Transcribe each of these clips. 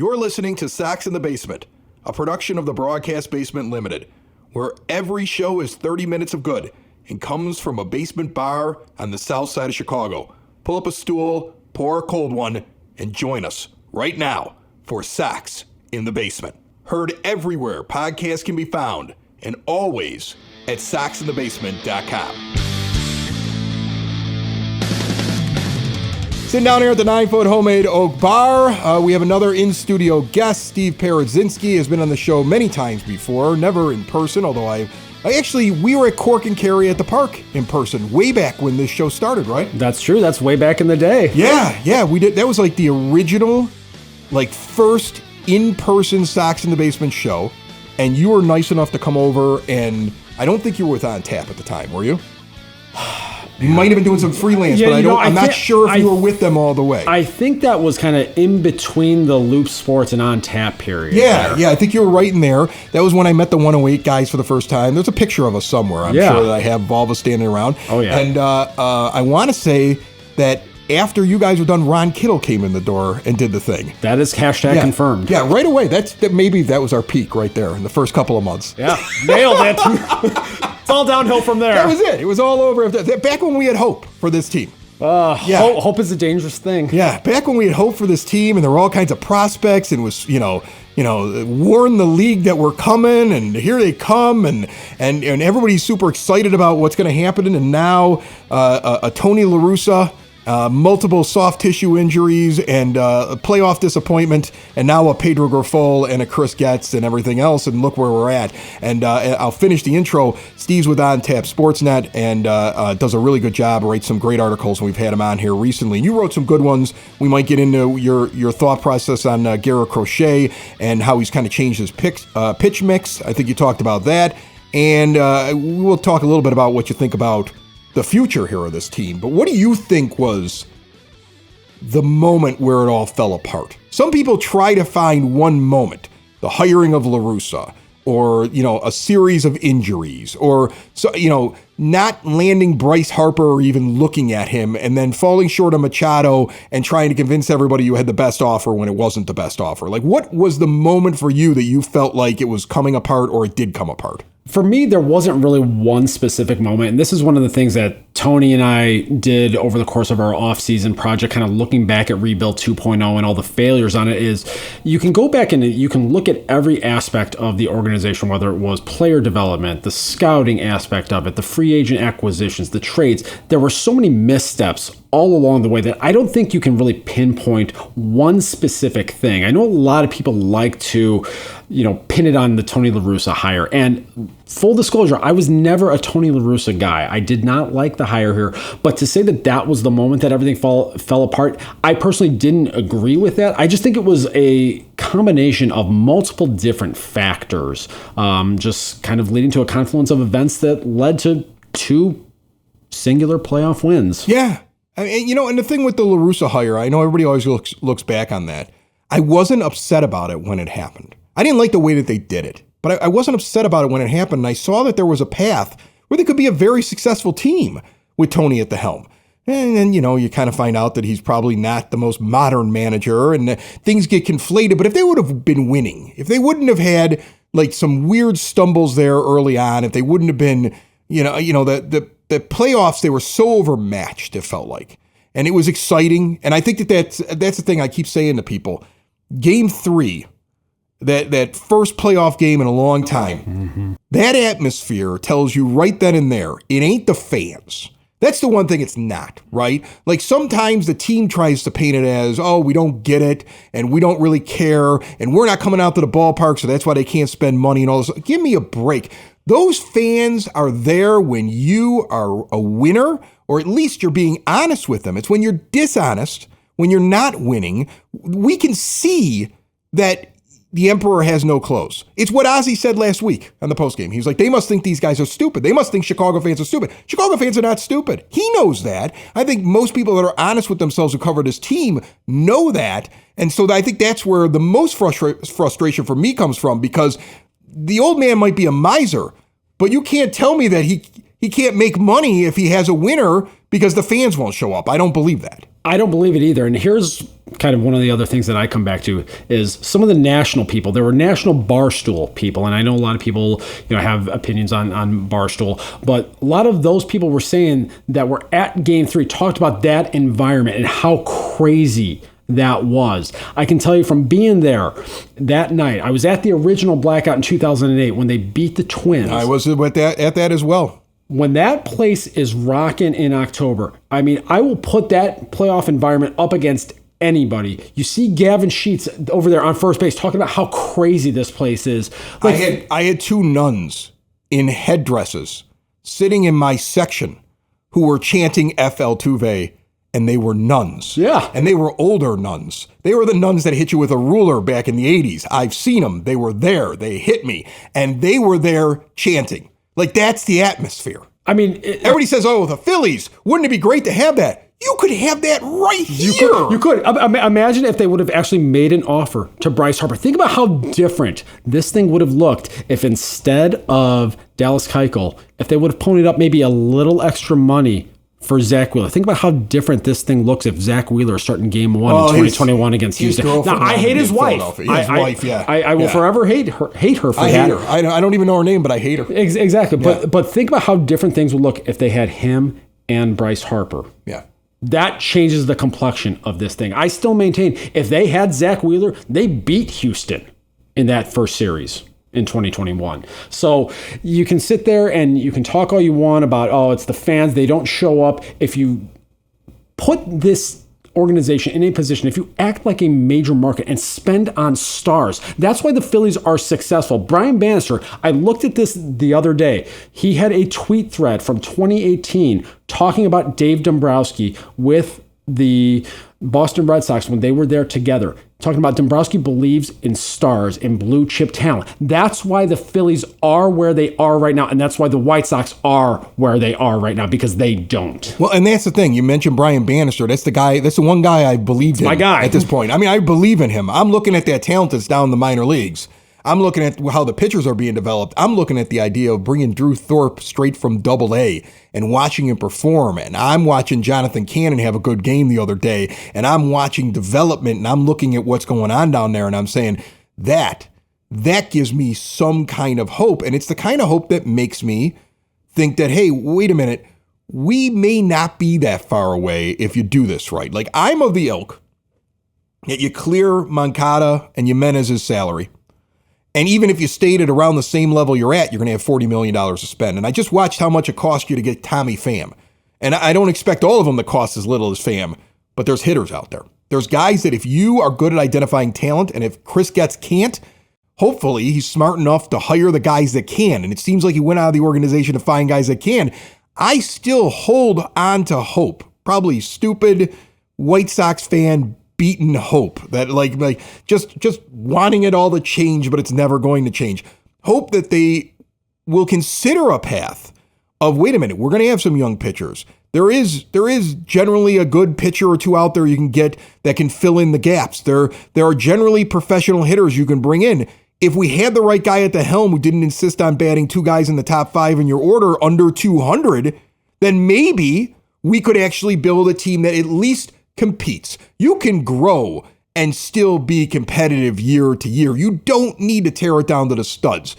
You're listening to Sox in the Basement, a production of the Broadcast Basement Limited, where every show is 30 minutes of good and comes from a basement bar on the south side of Chicago. Pull up a stool, pour a cold one, and join us right now for Sox in the Basement. Heard everywhere podcasts can be found, and always at soxinthebasement.com. Sitting down here at the 9-foot homemade oak bar, we have another in-studio guest. Steve Paradzinski has been on the show many times before, never in person, although we were at Cork and Kerry at the park in person way back when this show started, right? That's true. That's way back in the day. Yeah, we did. That was like the original, first in-person Sox in the Basement show, and you were nice enough to come over, and I don't think you were with On Tap at the time, were you? You might have been doing some freelance, but I'm not sure if you were with them all the way. I think that was kind of in between the Loop Sports and On Tap period. Yeah, I think you were right in there. That was when I met the 108 guys for the first time. There's a picture of us somewhere. I'm sure that I have all of us standing around. Oh, yeah. And I want to say that after you guys were done, Ron Kittle came in the door and did the thing. That is hashtag confirmed. Yeah, right away. Maybe that was our peak right there in the first couple of months. Yeah, nailed it. It's all downhill from there. That was it. It was all over. Back when we had hope for this team. Hope is a dangerous thing. Yeah, back when we had hope for this team, and there were all kinds of prospects, and was warned the league that we're coming, and here they come, and everybody's super excited about what's going to happen. And now a Tony La Russa, multiple soft tissue injuries, and a playoff disappointment, and now a Pedro Grifol and a Chris Getz and everything else, and look where we're at. And I'll finish the intro. Steve's with On Tap Sportsnet and does a really good job, writes some great articles, and we've had him on here recently. And you wrote some good ones. We might get into your thought process on Garret Crochet and how he's kind of changed his pitch mix. I think you talked about that. And we'll talk a little bit about what you think about the future here of this team. But what do you think was the moment where it all fell apart? Some people try to find one moment, the hiring of La Russa, or, a series of injuries, or, not landing Bryce Harper or even looking at him, and then falling short of Machado and trying to convince everybody you had the best offer when it wasn't the best offer. What was the moment for you that you felt like it was coming apart, or it did come apart? For me, there wasn't really one specific moment. And this is one of the things that Tony and I did over the course of our off-season project, kind of looking back at Rebuild 2.0 and all the failures on it, is you can go back and you can look at every aspect of the organization, whether it was player development, the scouting aspect of it, the free agent acquisitions, the trades. There were so many missteps all along the way that I don't think you can really pinpoint one specific thing. I know a lot of people like to, pin it on the Tony La Russa hire. And full disclosure, I was never a Tony La Russa guy. I did not like the hire here. But to say that that was the moment that everything fell apart, I personally didn't agree with that. I just think it was a combination of multiple different factors, just kind of leading to a confluence of events that led to two singular playoff wins. Yeah. And the thing with the La Russa hire, I know everybody always looks back on that. I wasn't upset about it when it happened. I didn't like the way that they did it, but I wasn't upset about it when it happened. And I saw that there was a path where they could be a very successful team with Tony at the helm. And then, you kind of find out that he's probably not the most modern manager, and things get conflated. But if they would have been winning, if they wouldn't have had some weird stumbles there early on, if they wouldn't have been, the playoffs, they were so overmatched, it felt like. And it was exciting. And I think that's the thing I keep saying to people. Game 3, that first playoff game in a long time, that atmosphere tells you right then and there, it ain't the fans. That's the one thing it's not, right? Sometimes the team tries to paint it as, oh, we don't get it, and we don't really care, and we're not coming out to the ballpark, so that's why they can't spend money and all this. Give me a break. Those fans are there when you are a winner, or at least you're being honest with them. It's when you're dishonest, when you're not winning. We can see that the emperor has no clothes. It's what Ozzy said last week on the postgame. He was like, they must think these guys are stupid. They must think Chicago fans are stupid. Chicago fans are not stupid. He knows that. I think most people that are honest with themselves who covered his team know that. And so I think that's where the most frustration for me comes from, because the old man might be a miser, but you can't tell me that he can't make money if he has a winner because the fans won't show up. I don't believe that. I don't believe it either. And here's kind of one of the other things that I come back to is some of the national people. There were national Barstool people, and I know a lot of people, have opinions on Barstool, but a lot of those people were saying that were at Game 3 talked about that environment and how crazy that was. I can tell you from being there that night, I was at the original blackout in 2008 when they beat the Twins. I was at that as well. When that place is rocking in October, I mean, I will put that playoff environment up against anybody. You see Gavin Sheets over there on first base talking about how crazy this place is. I had two nuns in headdresses sitting in my section who were chanting FL Tuve, and they were nuns. Yeah. And they were older nuns. They were the nuns that hit you with a ruler back in the 80s. I've seen them. They were there. They hit me. And they were there chanting. Like, that's the atmosphere. I mean, everybody says, oh, the Phillies, wouldn't it be great to have that? You could have that right here. You could. Imagine if they would have actually made an offer to Bryce Harper. Think about how different this thing would have looked if instead of Dallas Keuchel, if they would have ponied up maybe a little extra money for Zach Wheeler. Think about how different this thing looks if Zach Wheeler is starting Game 1 in 2021 against Houston. Now, I hate his wife. I will forever hate her for that. I hate her. I don't even know her name, but I hate her. Exactly. Yeah. But think about how different things would look if they had him and Bryce Harper. Yeah. That changes the complexion of this thing. I still maintain if they had Zach Wheeler, they beat Houston in that first series in 2021. So you can sit there and you can talk all you want about, oh, it's the fans, they don't show up. If you put this organization in a position, if you act like a major market and spend on stars, that's why the Phillies are successful. Brian Bannister, I looked at this the other day. He had a tweet thread from 2018 talking about Dave Dombrowski with the Boston Red Sox when they were there together, talking about Dombrowski believes in stars and blue chip talent. That's why the Phillies are where they are right now, and that's why the White Sox are where they are right now, because they don't. Well, and that's the thing. You mentioned Brian Bannister. That's the one guy I believed in. My guy. At this point. I mean, I believe in him. I'm looking at that talent that's down in the minor leagues. I'm looking at how the pitchers are being developed. I'm looking at the idea of bringing Drew Thorpe straight from Double-A and watching him perform. And I'm watching Jonathan Cannon have a good game the other day. And I'm watching development, and I'm looking at what's going on down there. And I'm saying that gives me some kind of hope. And it's the kind of hope that makes me think that, hey, wait a minute, we may not be that far away if you do this right. Like, I'm of the ilk that you clear Moncada and Jimenez's salary. And even if you stayed at around the same level you're at, you're going to have $40 million to spend. And I just watched how much it cost you to get Tommy Pham. And I don't expect all of them to cost as little as Pham, but there's hitters out there. There's guys that if you are good at identifying talent, and if Chris Getz can't, hopefully he's smart enough to hire the guys that can. And it seems like he went out of the organization to find guys that can. I still hold on to hope. Probably stupid White Sox fan beaten hope that like just wanting it all to change, but it's never going to change. Hope that they will consider a path of, wait a minute, we're going to have some young pitchers. There is generally a good pitcher or two out there you can get that can fill in the gaps. There are generally professional hitters you can bring in. If we had the right guy at the helm who didn't insist on batting two guys in the top 5 in your order under 200, then maybe we could actually build a team that at least competes. You can grow and still be competitive year to year. You don't need to tear it down to the studs.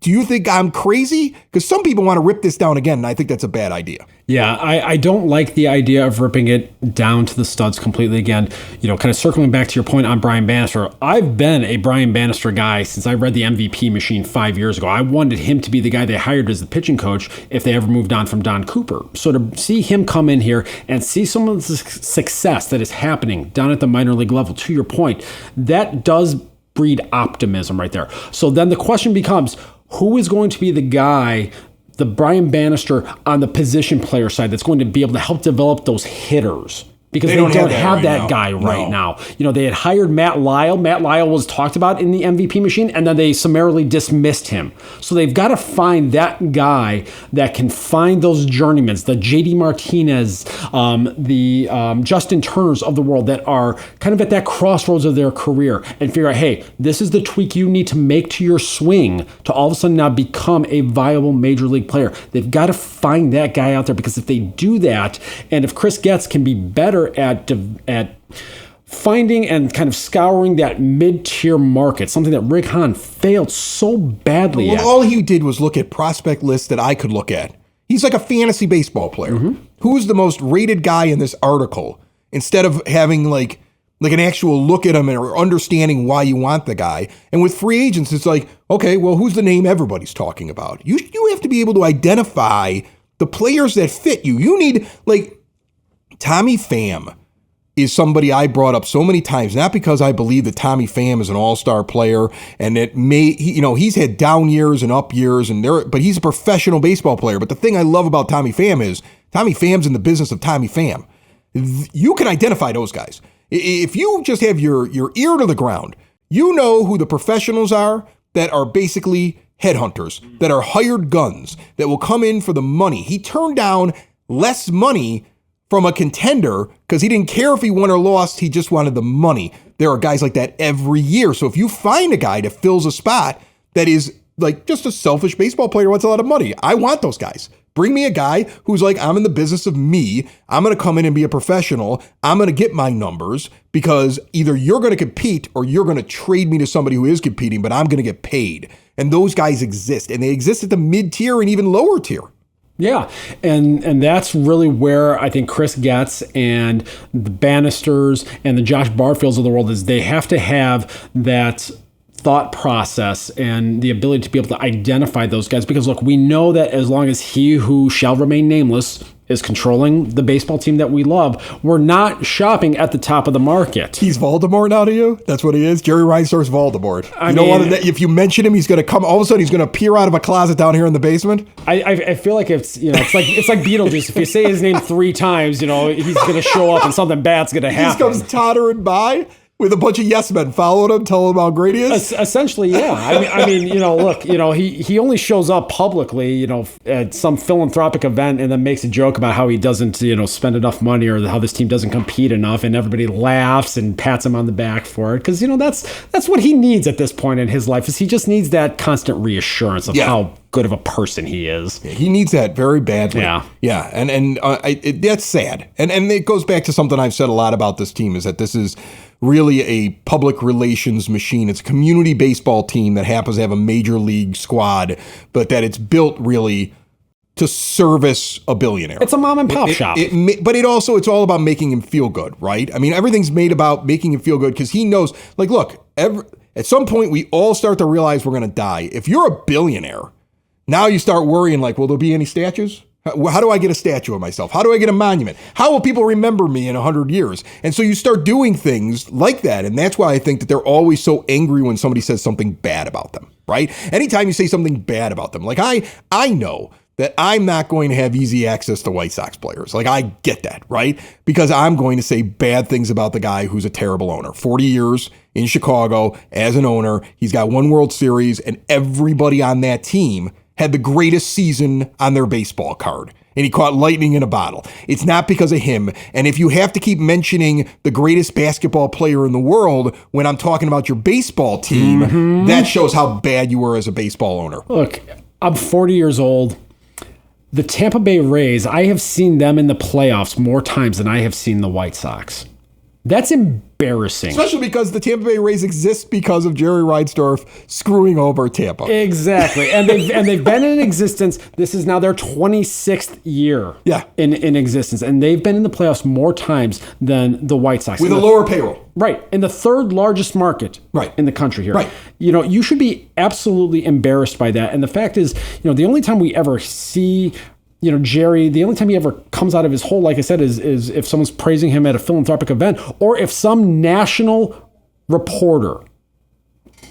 Do you think I'm crazy? Because some people want to rip this down again, and I think that's a bad idea. Yeah, I don't like the idea of ripping it down to the studs completely again. Kind of circling back to your point on Brian Bannister, I've been a Brian Bannister guy since I read the MVP Machine 5 years ago. I wanted him to be the guy they hired as the pitching coach if they ever moved on from Don Cooper. So to see him come in here and see some of the success that is happening down at the minor league level, to your point, that does breed optimism right there. So then the question becomes, who is going to be the guy, the Brian Bannister on the position player side, that's going to be able to help develop those hitters? Because they don't have that guy right now. They had hired Matt Lyle. Matt Lyle was talked about in the MVP Machine, and then they summarily dismissed him. So they've got to find that guy that can find those journeymans, the JD Martinez, the Justin Turners of the world that are kind of at that crossroads of their career, and figure out, hey, this is the tweak you need to make to your swing to all of a sudden now become a viable major league player. They've got to find that guy out there, because if they do that, and if Chris Getz can be better better at finding and kind of scouring that mid-tier market, something that Rick Hahn failed so badly at. All he did was look at prospect lists that I could look at. He's like a fantasy baseball player. Who's the most rated guy in this article? Instead of having like an actual look at him or understanding why you want the guy. And with free agents, it's like, okay, well, who's the name everybody's talking about? You have to be able to identify the players that fit you. You need, like, Tommy Pham is somebody I brought up so many times, not because I believe that Tommy Pham is an all-star player and that he's had down years and up years, but he's a professional baseball player. But the thing I love about Tommy Pham is Tommy Pham's in the business of Tommy Pham. You can identify those guys. If you just have your ear to the ground, you know who the professionals are that are basically headhunters, that are hired guns, that will come in for the money. He turned down less money from a contender because he didn't care if he won or lost. He just wanted the money. There are guys like that every year. So if you find a guy that fills a spot that is like just a selfish baseball player who wants a lot of money, I want those guys. Bring me a guy who's like, I'm in the business of me. I'm going to come in and be a professional. I'm going to get my numbers because either you're going to compete or you're going to trade me to somebody who is competing, but I'm going to get paid. And those guys exist, and they exist at the mid-tier and even lower tier. Yeah, and that's really where I think Chris Getz and the Bannisters and the Josh Barfields of the world is they have to have that thought process and the ability to be able to identify those guys, because look, we know that as long as he who shall remain nameless is controlling the baseball team that we love, we're not shopping at the top of the market. He's Voldemort now to you? That's what he is? Jerry Reinsdorf's Voldemort. If you mention him, he's going to come, all of a sudden he's going to appear out of a closet down here in the basement? I feel like it's like Beetlejuice. If you say his name 3 times, he's going to show up and something bad's going to happen. He comes tottering by with a bunch of yes men following him, telling him how great he is? Essentially, yeah. I mean, look, he only shows up publicly, at some philanthropic event and then makes a joke about how he doesn't, spend enough money or how this team doesn't compete enough, and everybody laughs and pats him on the back for it. Because, that's what he needs at this point in his life, is he just needs that constant reassurance of how good of a person he is. He needs that very badly. Yeah. And that's sad. And it goes back to something I've said a lot about this team, is that this is really a public relations machine. It's a community baseball team that happens to have a major league squad, but that it's built really to service a billionaire. It's a mom and pop shop. But it's all about making him feel good, right? I mean, everything's made about making him feel good because he knows, like, look, at some point we all start to realize we're going to die. If you're a billionaire, now you start worrying, like, will there be any statues? How do I get a statue of myself? How do I get a monument? How will people remember me in 100 years? And so you start doing things like that. And that's why I think that they're always so angry when somebody says something bad about them, right? Anytime you say something bad about them, like I know that I'm not going to have easy access to White Sox players. Like, I get that, right? Because I'm going to say bad things about the guy who's a terrible owner. 40 years in Chicago as an owner. He's got 1 World Series, and everybody on that team had the greatest season on their baseball card, and he caught lightning in a bottle. It's not because of him. And if you have to keep mentioning the greatest basketball player in the world when I'm talking about your baseball team, that shows how bad you were as a baseball owner. Look, I'm 40 years old. The Tampa Bay Rays, I have seen them in the playoffs more times than I have seen the White Sox. That's embarrassing. Especially because the Tampa Bay Rays exist because of Jerry Reinsdorf screwing over Tampa. Exactly. And they've been in existence. This is now their 26th year in existence. And they've been in the playoffs more times than the White Sox. With a lower payroll. Right. In the 3rd largest market in the country here. Right. You should be absolutely embarrassed by that. And the fact is, the only time we ever see Jerry, the only time he ever comes out of his hole, like I said, is if someone's praising him at a philanthropic event, or if some national reporter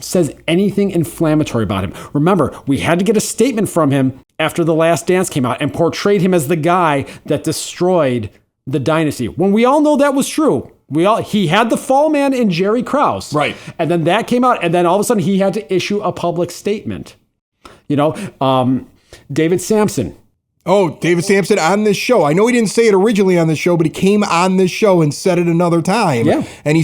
says anything inflammatory about him. Remember, we had to get a statement from him after The Last Dance came out and portrayed him as the guy that destroyed the dynasty, when we all know that was true. He had the fall man in Jerry Krause. Right. And then that came out, and then all of a sudden he had to issue a public statement. David Sampson. Oh, David Sampson on this show. I know he didn't say it originally on this show, but he came on this show and said it another time. Yeah. And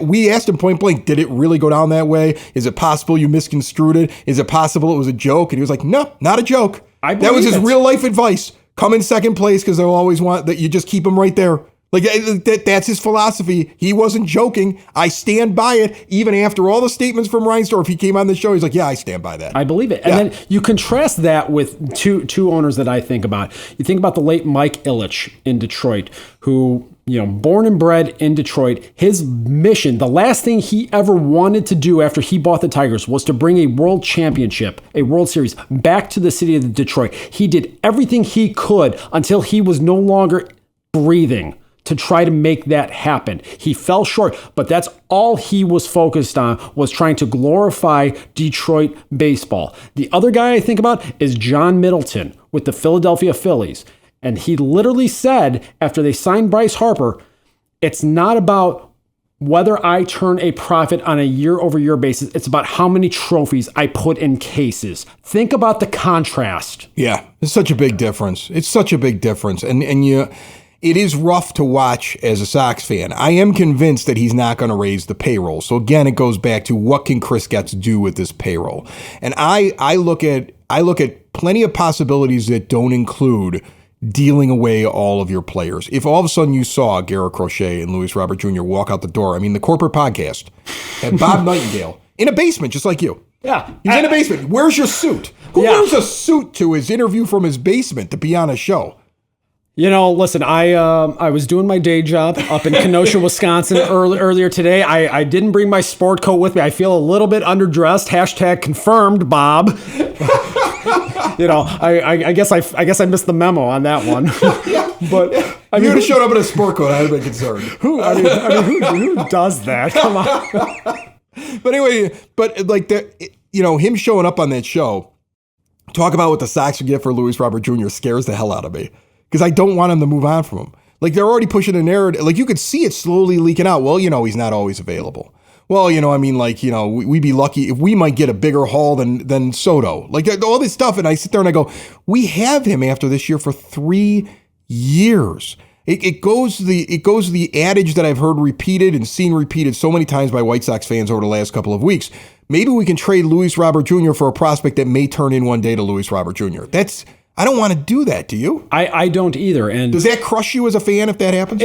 we asked him point blank, did it really go down that way? Is it possible you misconstrued it? Is it possible it was a joke? And he was like, no, not a joke. That was his real life advice. Come in second place because they'll always want that you just keep them right there. Like that's his philosophy. He wasn't joking. I stand by it. Even after all the statements from Reinsdorf, he came on the show. He's like, yeah, I stand by that. I believe it. And then you contrast that with two owners that I think about. You think about the late Mike Ilitch in Detroit, who, born and bred in Detroit. His mission, the last thing he ever wanted to do after he bought the Tigers was to bring a world championship, a World Series, back to the city of Detroit. He did everything he could until he was no longer breathing to try to make that happen. He fell short, but that's all he was focused on, was trying to glorify Detroit baseball. The other guy I think about is John Middleton with the Philadelphia Phillies. And he literally said, after they signed Bryce Harper, it's not about whether I turn a profit on a year-over-year basis. It's about how many trophies I put in cases. Think about the contrast. Yeah, it's such a big difference. It's such a big difference. And it is rough to watch as a Sox fan. I am convinced that he's not going to raise the payroll. So again, it goes back to what can Chris Getz do with this payroll? And I look at plenty of possibilities that don't include dealing away all of your players. If all of a sudden you saw Garret Crochet and Luis Robert Jr. walk out the door, the corporate podcast had Bob Nightingale in a basement just like you. Yeah. He's in a basement. Where's your suit? Who wears a suit to his interview from his basement to be on a show? Listen, I was doing my day job up in Kenosha, Wisconsin earlier today. I didn't bring my sport coat with me. I feel a little bit underdressed. # confirmed, Bob. I guess I missed the memo on that one. But you would have showed up in a sport coat, I'd have been concerned. Who does that? Come on. But anyway, him showing up on that show, talk about what the Sox would get for Luis Robert Jr. scares the hell out of me. Because I don't want him to move on from him. Like, they're already pushing a narrative. Like, you could see it slowly leaking out. Well, he's not always available. Well, we'd be lucky if we might get a bigger haul than Soto. Like, all this stuff. And I sit there and I go, we have him after this year for 3 years. It goes to the adage that I've heard repeated and seen repeated so many times by White Sox fans over the last couple of weeks. Maybe we can trade Luis Robert Jr. for a prospect that may turn in one day to Luis Robert Jr. I don't want to do that, do you? I don't either. And does that crush you as a fan if that happens?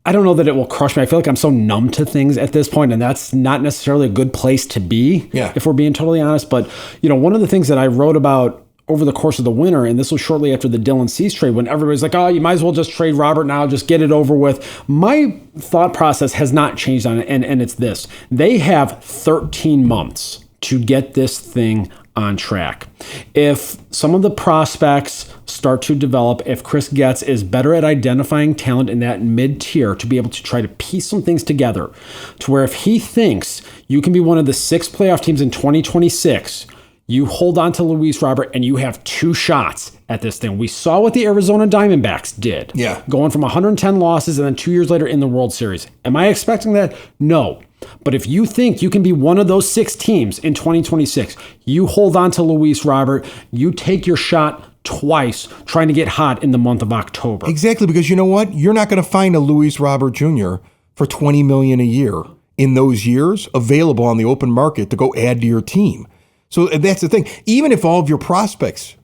I don't know that it will crush me. I feel like I'm so numb to things at this point, and that's not necessarily a good place to be, if we're being totally honest. But, one of the things that I wrote about over the course of the winter, and this was shortly after the Dylan Cease trade, when everybody's like, oh, you might as well just trade Robert now, just get it over with. My thought process has not changed on it, and it's this. They have 13 months to get this thing on track. If some of the prospects start to develop, if Chris Getz is better at identifying talent in that mid-tier to be able to try to piece some things together to where if he thinks you can be one of the 6 playoff teams in 2026, you hold on to Luis Robert and you have 2 shots at this thing. We saw what the Arizona Diamondbacks did. Yeah. Going from 110 losses and then 2 years later in the World Series. Am I expecting that? No. But if you think you can be one of those 6 teams in 2026, you hold on to Luis Robert, you take your shot twice trying to get hot in the month of October. Exactly, because you know what? You're not going to find a Luis Robert Jr. for $20 million a year in those years available on the open market to go add to your team. So that's the thing. Even if all of your prospects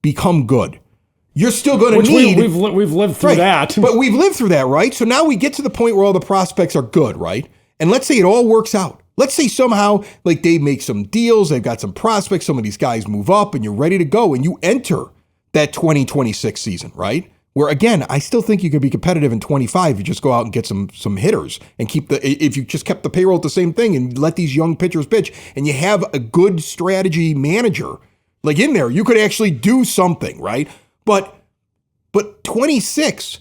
become good, you're still going to need... We've lived through that. But we've lived through that, right? So now we get to the point where all the prospects are good, right? And let's say it all works out. Let's say somehow they make some deals, they've got some prospects, some of these guys move up, and you're ready to go, and you enter that 2026 season, right? Where, again, I still think you could be competitive in 25 if you just go out and get some hitters and if you just kept the payroll at the same thing and let these young pitchers pitch, and you have a good strategy manager in there, you could actually do something, right? But 26,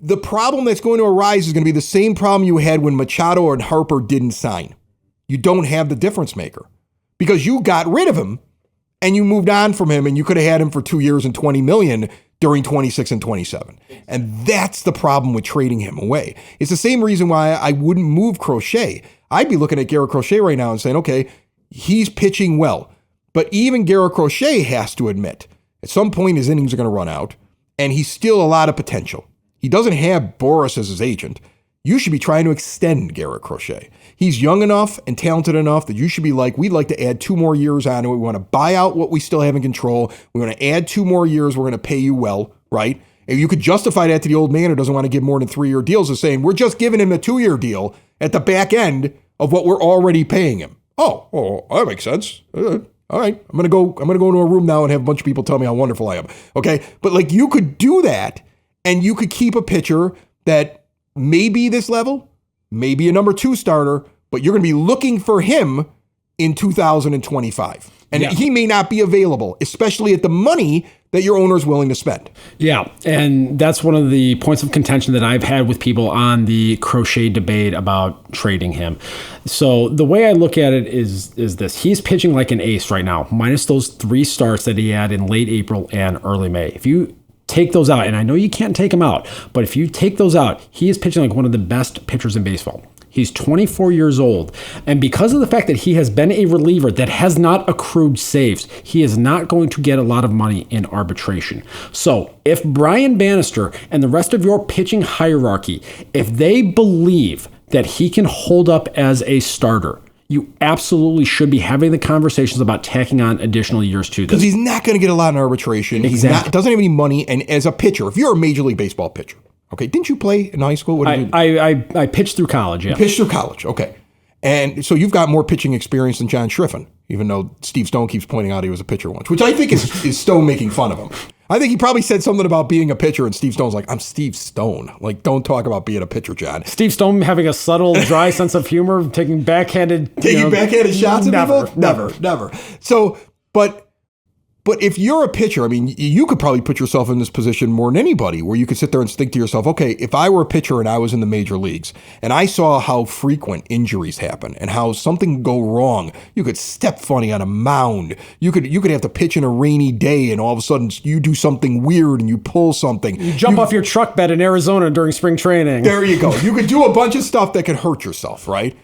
the problem that's going to arise is going to be the same problem you had when Machado and Harper didn't sign. You don't have the difference maker because you got rid of him and you moved on from him, and you could have had him for 2 years and $20 million during 26 and 27. And that's the problem with trading him away. It's the same reason why I wouldn't move Crochet. I'd be looking at Garret Crochet right now and saying, okay, he's pitching well. But even Garret Crochet has to admit, at some point his innings are going to run out, and he's still a lot of potential. He doesn't have Boris as his agent. You should be trying to extend Garret Crochet. He's young enough and talented enough that you should be we'd like to add 2 more years on it. We want to buy out what we still have in control. We want to add 2 more years. We're going to pay you well, right? And you could justify that to the old man who doesn't want to give more than 3-year deals as saying, we're just giving him a 2-year deal at the back end of what we're already paying him. Oh, that makes sense. All right, I'm gonna go into a room now and have a bunch of people tell me how wonderful I am. Okay, but like you could do that, and you could keep a pitcher that may be this level, maybe a number 2 starter, but you're gonna be looking for him in 2025, and he may not be available, especially at the money that your owner is willing to spend. Yeah, and that's one of the points of contention that I've had with people on the Crochet debate about trading him. So the way I look at it is this. He's pitching like an ace right now, minus those 3 starts that he had in late April and early May. If you take those out, and I know you can't take them out, but if you take those out, he is pitching like one of the best pitchers in baseball. He's 24 years old, and because of the fact that he has been a reliever that has not accrued saves, he is not going to get a lot of money in arbitration. So if Brian Bannister and the rest of your pitching hierarchy, if they believe that he can hold up as a starter, you absolutely should be having the conversations about tacking on additional years to this. Because he's not going to get a lot in arbitration. Exactly. He doesn't have any money, and as a pitcher, if you're a Major League Baseball pitcher, okay, didn't you play in high school? What did you do? I pitched through college, yeah. You pitched through college, okay. And so you've got more pitching experience than John Schriffen, even though Steve Stone keeps pointing out he was a pitcher once, which I think is Stone making fun of him. I think he probably said something about being a pitcher, and Steve Stone's like, I'm Steve Stone. Like, don't talk about being a pitcher, John. Steve Stone having a subtle, dry sense of humor, taking backhanded shots at people? Never. So, But if you're a pitcher, I mean, you could probably put yourself in this position more than anybody, where you could sit there and think to yourself, okay, if I were a pitcher and I was in the major leagues and I saw how frequent injuries happen and how something could go wrong, you could step funny on a mound. You could have to pitch in a rainy day and all of a sudden you do something weird and you pull something. You jump off your truck bed in Arizona during spring training. There you go. You could do a bunch of stuff that could hurt yourself, right?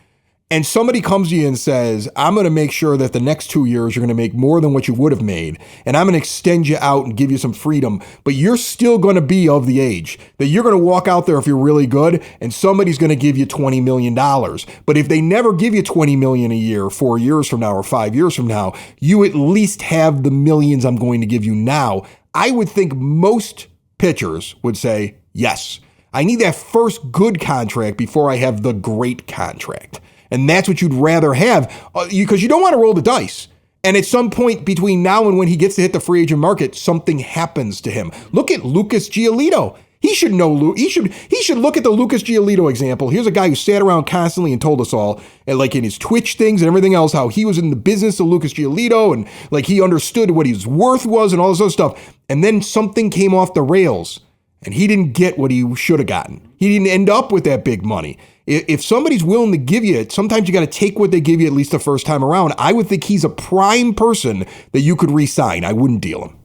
And somebody comes to you and says, I'm going to make sure that the next 2 years you're going to make more than what you would have made. And I'm going to extend you out and give you some freedom. But you're still going to be of the age that you're going to walk out there if you're really good and somebody's going to give you $20 million. But if they never give you $20 million a year 4 years from now or 5 years from now, you at least have the millions I'm going to give you now. I would think most pitchers would say, yes, I need that first good contract before I have the great contract. And that's what you'd rather have because you don't want to roll the dice. And at some point between now and when he gets to hit the free agent market, something happens to him. Look at Lucas Giolito. He should know. He should look at the Lucas Giolito example. Here's a guy who sat around constantly and told us all, and like in his Twitch things and everything else, how he was in the business of Lucas Giolito and like he understood what his worth was and all this other stuff. And then something came off the rails and he didn't get what he should have gotten. He didn't end up with that big money. If somebody's willing to give you it, sometimes you got to take what they give you at least the first time around. I would think he's a prime person that you could re-sign. I wouldn't deal him.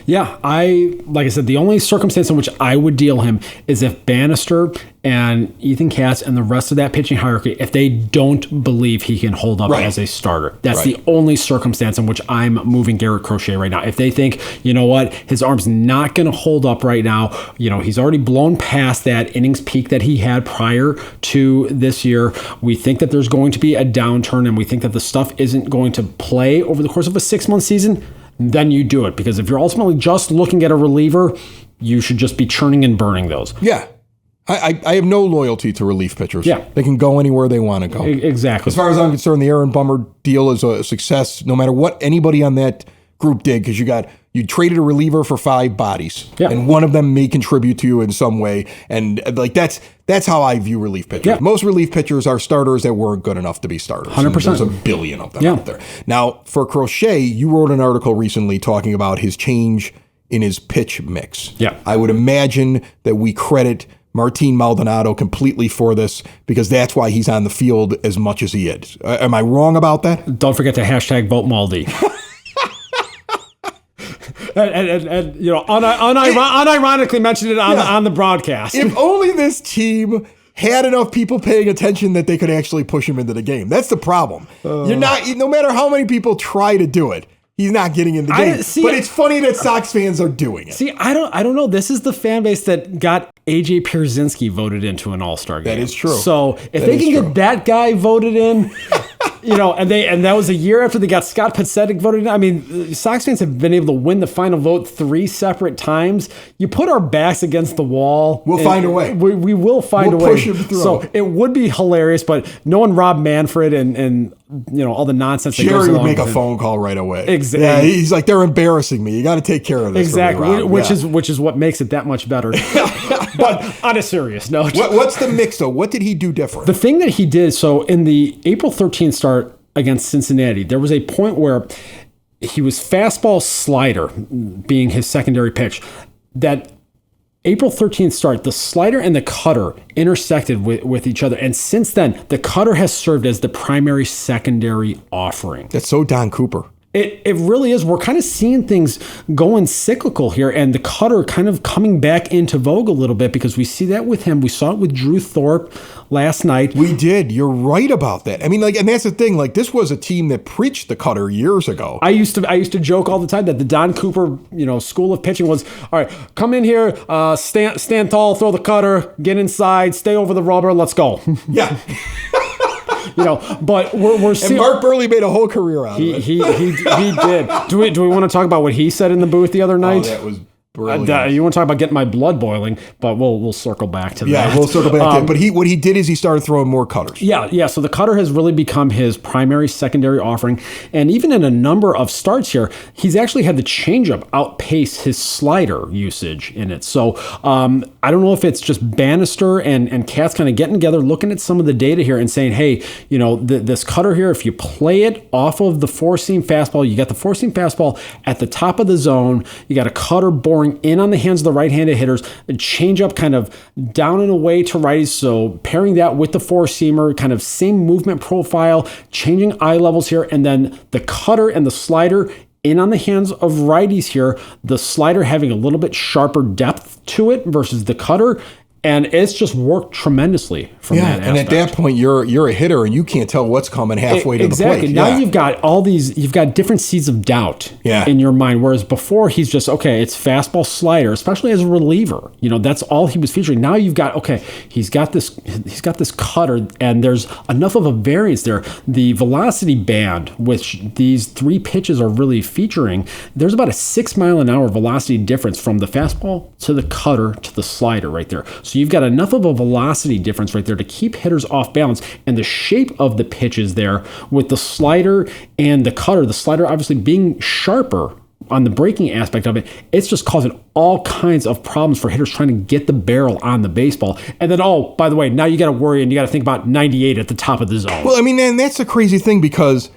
Yeah, like I said, the only circumstance in which I would deal him is if Bannister and Ethan Katz and the rest of that pitching hierarchy, if they don't believe he can hold up as a starter. That's the only circumstance in which I'm moving Garret Crochet right now. If they think, you know what, his arm's not going to hold up right now, he's already blown past that innings peak that he had prior to this year. We think that there's going to be a downturn and we think that the stuff isn't going to play over the course of a 6-month season, then you do it. Because if you're ultimately just looking at a reliever, you should just be churning and burning those. Yeah. I have no loyalty to relief pitchers. Yeah. They can go anywhere they want to go. Exactly. As far as I'm concerned, the Aaron Bummer deal is a success no matter what anybody on that group did, because you traded a reliever for 5 bodies, and one of them may contribute to you in some way. And like that's how I view relief pitchers. Yeah. Most relief pitchers are starters that weren't good enough to be starters. 100%. There's a billion of them out there. Now, for Crochet, you wrote an article recently talking about his change in his pitch mix. Yeah. I would imagine that we credit Martin Maldonado completely for this because that's why he's on the field as much as he is. Am I wrong about that? Don't forget to hashtag vote Maldi. And unironically mentioned it on the broadcast. If only this team had enough people paying attention that they could actually push him into the game. That's the problem. No matter how many people try to do it, he's not getting in the game. But it's funny that Sox fans are doing it. See, I don't know. This is the fan base that got AJ Paradzinski voted into an All-Star game. That is true. So if they can get that guy voted in, and that was a year after they got Scott Podsednik voted in. I mean, Sox fans have been able to win the final vote 3 separate times. You put our backs against the wall. We'll find a way. We will find a way. We'll push him through. So it would be hilarious, but knowing Rob Manfred and all the nonsense that goes Jerry would along make with a it. phone call right away. Exactly. Yeah, he's like, they're embarrassing me. You got to take care of this. Exactly. For me, Rob. Which is what makes it that much better. But on a serious note. What's the mix, though? What did he do different? The thing that he did, so in the April 13th start against Cincinnati, there was a point where he was fastball slider being his secondary pitch. That April 13th start, the slider and the cutter intersected with each other. And since then, the cutter has served as the primary secondary offering. That's so Don Cooper. It really is. We're kind of seeing things going cyclical here, and the cutter kind of coming back into vogue a little bit because we see that with him. We saw it with Drew Thorpe last night. We did. You're right about that. I mean, and that's the thing. This was a team that preached the cutter years ago. I used to joke all the time that the Don Cooper, school of pitching was, all right, come in here, stand tall, throw the cutter, get inside, stay over the rubber, let's go. Yeah. But we're seeing. And Mark Burley made a whole career out of it. He did. Do we want to talk about what he said in the booth the other night? Oh, that was brilliant. You want to talk about getting my blood boiling, but we'll circle back to that. Yeah, we'll circle back to it. But what he did is he started throwing more cutters. Yeah. So the cutter has really become his primary secondary offering. And even in a number of starts here, he's actually had the changeup outpace his slider usage in it. So I don't know if it's just Bannister and Katz kind of getting together, looking at some of the data here and saying, hey, this cutter here, if you play it off of the 4-seam fastball, you got the 4-seam fastball at the top of the zone, you got a cutter boring in on the hands of the right-handed hitters, a changeup kind of down and away to righties. So pairing that with the 4-seamer, kind of same movement profile, changing eye levels here, and then the cutter and the slider in on the hands of righties here, the slider having a little bit sharper depth to it versus the cutter. And it's just worked tremendously from that aspect. And at that point, you're a hitter, and you can't tell what's coming halfway to the plate. Exactly. Now you've got you've got different seeds of doubt in your mind. Whereas before, he's just, okay, it's fastball slider, especially as a reliever. That's all he was featuring. Now you've got, okay, he's got this cutter, and there's enough of a variance there. The velocity band, which these 3 pitches are really featuring, there's about a 6 mile an hour velocity difference from the fastball to the cutter to the slider right there. So you've got enough of a velocity difference right there to keep hitters off balance, and the shape of the pitches there with the slider and the cutter, the slider obviously being sharper on the breaking aspect of it, it's just causing all kinds of problems for hitters trying to get the barrel on the baseball. And then, by the way, now you got to worry and you got to think about 98 at the top of the zone. Well, I mean, and that's the crazy thing, because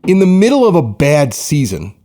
in the middle of a bad season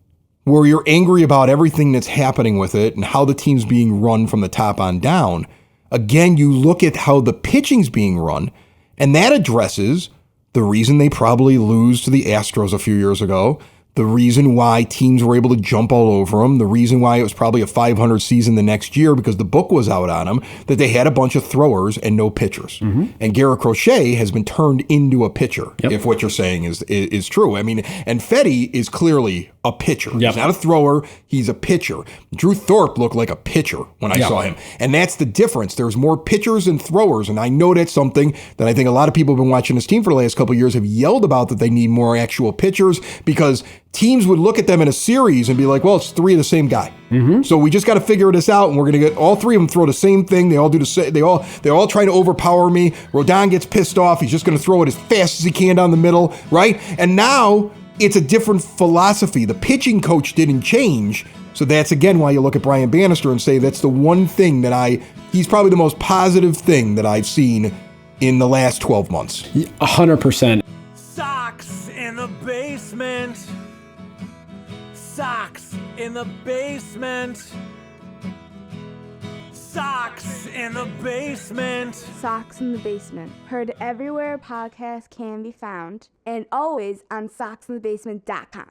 where you're angry about everything that's happening with it and how the team's being run from the top on down, again, you look at how the pitching's being run, and that addresses the reason they probably lose to the Astros a few years ago, the reason why teams were able to jump all over them, the reason why it was probably a 500 season the next year because the book was out on them, that they had a bunch of throwers and no pitchers. Mm-hmm. And Garret Crochet has been turned into a pitcher, if what you're saying is true. I mean, and Fetty is clearly a pitcher. Yep. He's not a thrower. He's a pitcher. Drew Thorpe looked like a pitcher when I saw him. And that's the difference. There's more pitchers and throwers. And I know that's something that I think a lot of people have been watching this team for the last couple of years have yelled about, that they need more actual pitchers, because teams would look at them in a series and be like, well, it's 3 of the same guy. Mm-hmm. So we just got to figure this out, and we're going to get all 3 of them throw the same thing. They all do the same. They're all trying to overpower me. Rodon gets pissed off. He's just going to throw it as fast as he can down the middle, right? And now it's a different philosophy. The pitching coach didn't change. So that's, again, why you look at Brian Bannister and say that's the one thing that he's probably the most positive thing that I've seen in the last 12 months. 100%. Socks in the basement. Socks in the basement. Socks in the basement. Socks in the Basement. Heard everywhere podcasts can be found, and always on socksinthebasement.com.